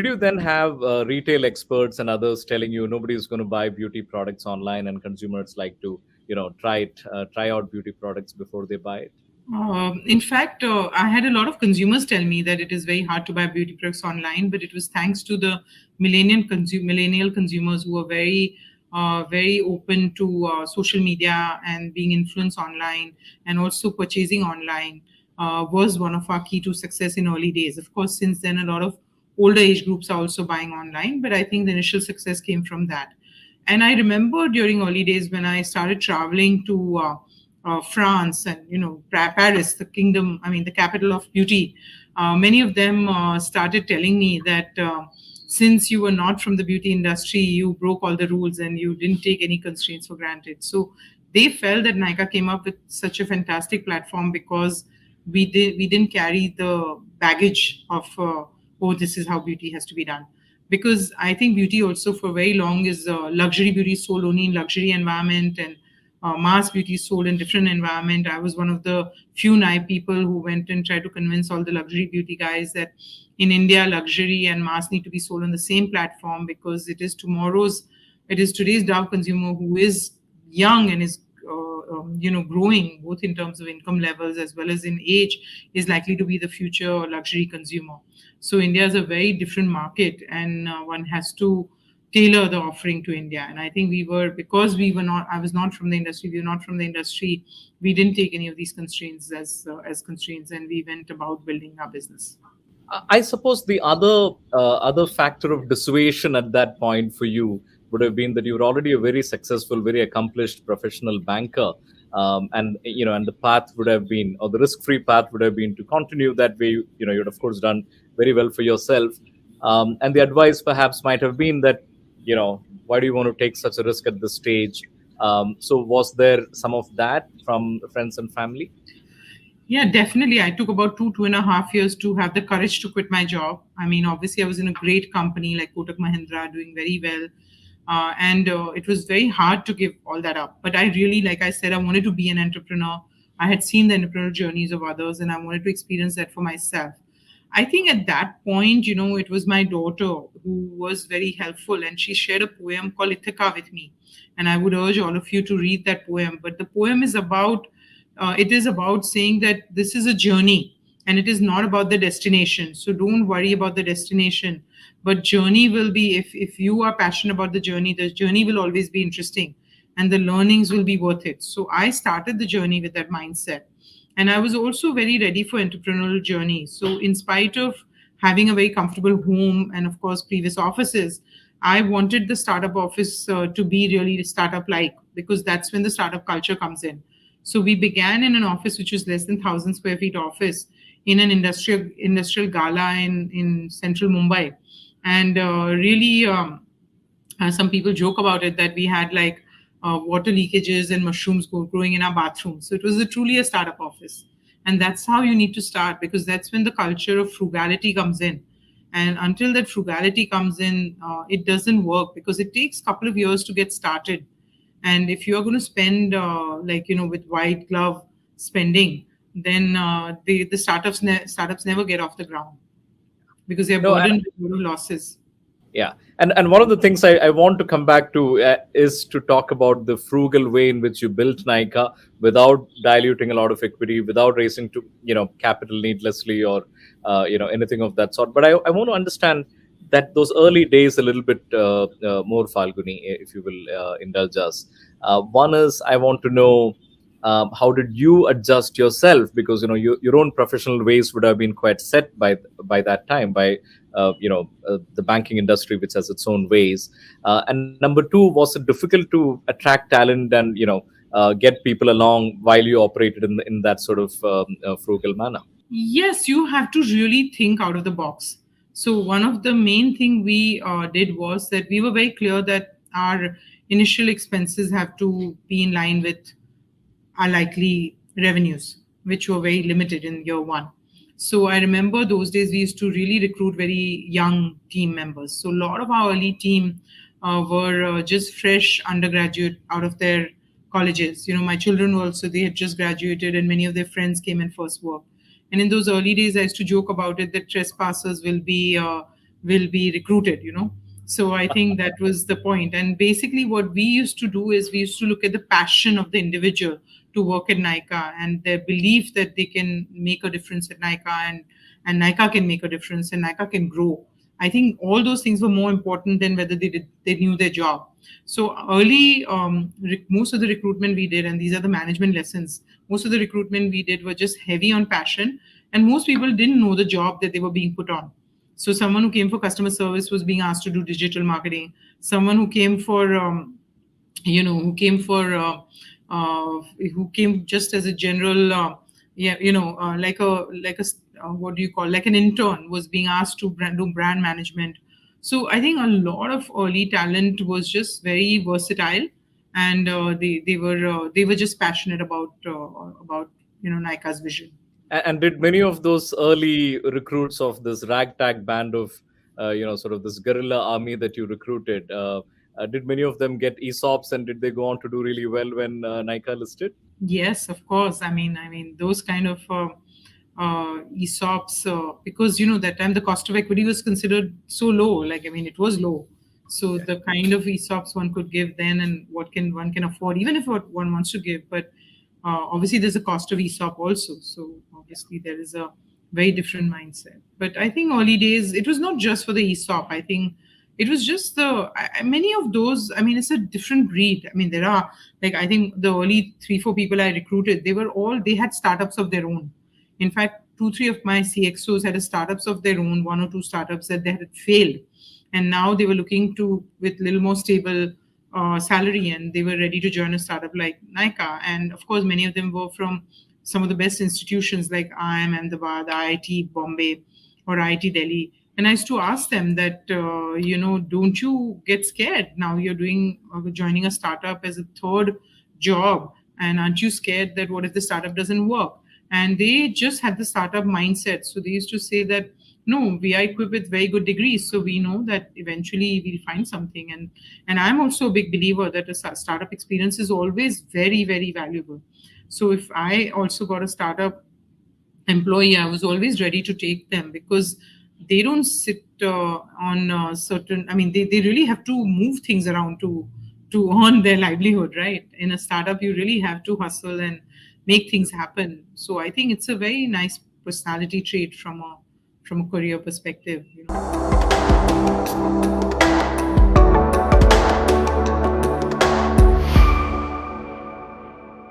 did you then have retail experts and others telling you nobody's going to buy beauty products online, and consumers like to, try out beauty products before they buy it? In fact, I had a lot of consumers tell me that it is very hard to buy beauty products online, but it was thanks to the millennial consumers who were very open to social media and being influenced online, and also purchasing online was one of our key to success in early days. Of course, since then, a lot of older age groups are also buying online, but I think the initial success came from that. And I remember during early days when I started traveling to France and Paris, the kingdom, I mean the capital of beauty. Many of them started telling me that since you were not from the beauty industry, you broke all the rules and you didn't take any constraints for granted. So they felt that Nykaa came up with such a fantastic platform because we didn't carry the baggage of oh, this is how beauty has to be done. Because I think beauty also for very long is luxury beauty sold only in luxury environment, and mass beauty sold in different environment. I was one of the few naive people who went and tried to convince all the luxury beauty guys that in India, luxury and mass need to be sold on the same platform, because it is today's Dow consumer who is young and is growing both in terms of income levels as well as in age, is likely to be the future luxury consumer. So India is a very different market, and one has to tailor the offering to India. And I think because I was not from the industry, we were not from the industry, we didn't take any of these constraints as constraints, and we went about building our business. I suppose the other factor of dissuasion at that point for you would have been that you were already a very successful, very accomplished professional banker, and the path would have been, or the risk-free path would have been to continue that way. You'd of course done very well for yourself, and the advice perhaps might have been that, why do you want to take such a risk at this stage? So was there some of that from friends and family? Yeah, definitely. I took about 2.5 years to have the courage to quit my job. I mean, obviously, I was in a great company like Kotak Mahindra, doing very well. And it was very hard to give all that up. But I really, like I said, I wanted to be an entrepreneur. I had seen the entrepreneurial journeys of others, and I wanted to experience that for myself. I think at that point, it was my daughter who was very helpful, and she shared a poem called Ithaca with me. And I would urge all of you to read that poem. But the poem is about it is about saying that this is a journey and it is not about the destination. So don't worry about the destination, but journey will be, if you are passionate about the journey will always be interesting, and the learnings will be worth it. So I started the journey with that mindset, and I was also very ready for entrepreneurial journey. So in spite of having a very comfortable home and of course previous offices, I wanted the startup office to be really startup like, because that's when the startup culture comes in. So we began in an office which was less than 1,000 square feet office in an industrial gala in central Mumbai. And really, some people joke about it that we had like water leakages and mushrooms growing in our bathroom. So it was truly a startup office. And that's how you need to start, because that's when the culture of frugality comes in. And until that frugality comes in, it doesn't work, because it takes a couple of years to get started. And if you're going to spend with white glove spending, then the startups never get off the ground, because they're No, burdened with a lot of losses. Yeah, and one of the things I want to come back to is to talk about the frugal way in which you built Nykaa without diluting a lot of equity, without raising to capital needlessly, or anything of that sort. But I want to understand that those early days a little bit more, Falguni, if you will indulge us. One is, I want to know, how did you adjust yourself, because your own professional ways would have been quite set by that time, by the banking industry, which has its own ways. And number two, was it difficult to attract talent and get people along while you operated in that sort of frugal manner? Yes, you have to really think out of the box. So one of the main thing we did was that we were very clear that our initial expenses have to be in line with our likely revenues, which were very limited in year one. So I remember those days we used to really recruit very young team members. So a lot of our early team were just fresh undergraduate out of their colleges. My children also, they had just graduated, and many of their friends came and first worked. And in those early days, I used to joke about it that trespassers will be will be recruited, So I think that was the point. And basically, what we used to do is we used to look at the passion of the individual to work at Nykaa and their belief that they can make a difference at Nykaa, and Nykaa can make a difference and Nykaa can grow. I think all those things were more important than whether they knew their job. So early, most of the recruitment we did, and these are the management lessons, most of the recruitment we did were just heavy on passion, and most people didn't know the job that they were being put on. So someone who came for customer service was being asked to do digital marketing. Someone who came for who came for who came just as a general what do you call, like an intern, was being asked to do brand management. So I think a lot of early talent was just very versatile, and they were just passionate about Nika's vision. And did many of those early recruits of this ragtag band of, sort of this guerrilla army that you recruited, did many of them get ESOPs, and did they go on to do really well when Nykaa listed? Yes, of course. I mean those kind of ESOPs, because that time the cost of equity was considered so low. Like, I mean, it was low. So the kind of ESOPs one could give then, and what can one can afford, even if what one wants to give. But obviously, there's a cost of ESOP also. So obviously, there is a very different mindset. But I think early days, it was not just for the ESOP. I think it was just many of those. I mean, it's a different breed. I mean, there are, like, I think the early 3 4 people I recruited, they had startups of their own. In fact, 2 3 of my CXOs had a startups of their own, 1 or 2 startups that they had failed, and now they were looking to with little more stable salary, and they were ready to join a startup like Nykaa. And of course, many of them were from some of the best institutions like IIM Ahmedabad, IIT Bombay, or IIT Delhi. And I used to ask them that, don't you get scared now? You're joining a startup as a third job, and aren't you scared that what if the startup doesn't work? And they just had the startup mindset. So they used to say that, no, we are equipped with very good degrees, so we know that eventually we'll find something. And I'm also a big believer that a startup experience is always very, very valuable. So if I also got a startup employee, I was always ready to take them, because they don't sit on certain. I mean, they really have to move things around to earn their livelihood, right? In a startup, you really have to hustle and make things happen. So I think it's a very nice personality trait from a career perspective.